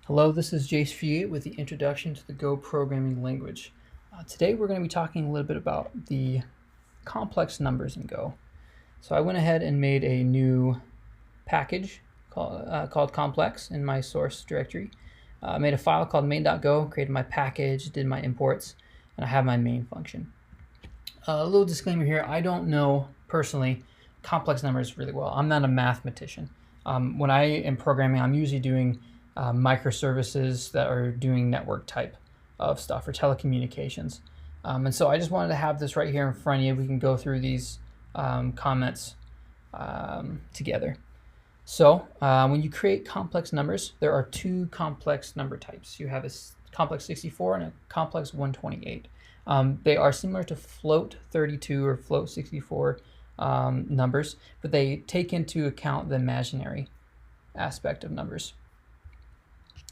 Hello, this is Jace Fiat with the Introduction to the Go Programming Language. Today we're going to be talking a little bit about the complex numbers in Go. So I went ahead and made a new package called complex in my source directory. I made a file called main.go, created my package, did my imports, and I have my main function. A little disclaimer here, I don't know personally complex numbers really well. I'm not a mathematician. When I am programming, I'm usually doing microservices that are doing network type of stuff or telecommunications. And so I just wanted to have this right here in front of you. We can go through these comments together. So when you create complex numbers, there are two complex number types. You have a complex 64 and a complex 128. They are similar to float 32 or float 64 numbers, but they take into account the imaginary aspect of numbers.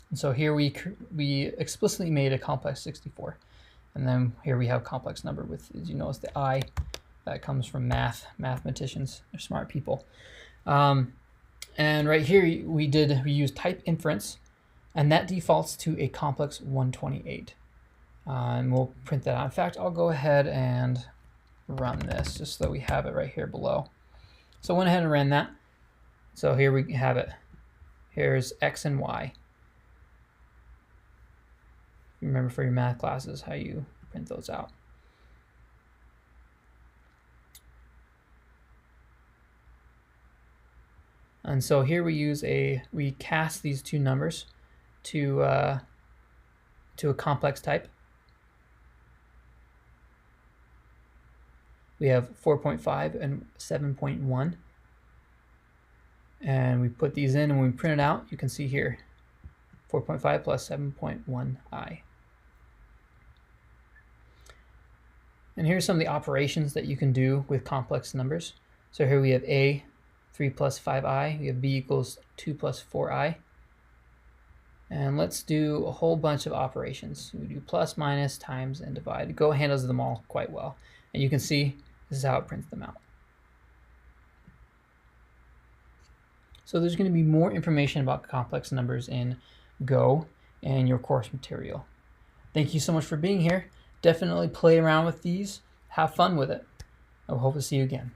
And so here we explicitly made a complex 64, and then here we have complex number with, as you notice, the I that comes from mathematicians. They're smart people. And right here we use type inference, and that defaults to a complex 128. And we'll print that out. In fact, I'll go ahead and run this just so that we have it right here below. So I went ahead and ran that. So here we have it. Here's X and Y. Remember for your math classes how you print those out. And so here we cast these two numbers to a complex type. We have 4.5 and 7.1. And we put these in, and when we print it out, you can see here 4.5 plus 7.1i. And here's some of the operations that you can do with complex numbers. So here we have a 3 plus 5i, we have b equals 2 plus 4i. And let's do a whole bunch of operations. We do plus, minus, times, and divide. Go handles them all quite well. And you can see this is how it prints them out. So there's going to be more information about complex numbers in Go and your course material. Thank you so much for being here. Definitely play around with these. Have fun with it. I hope to see you again.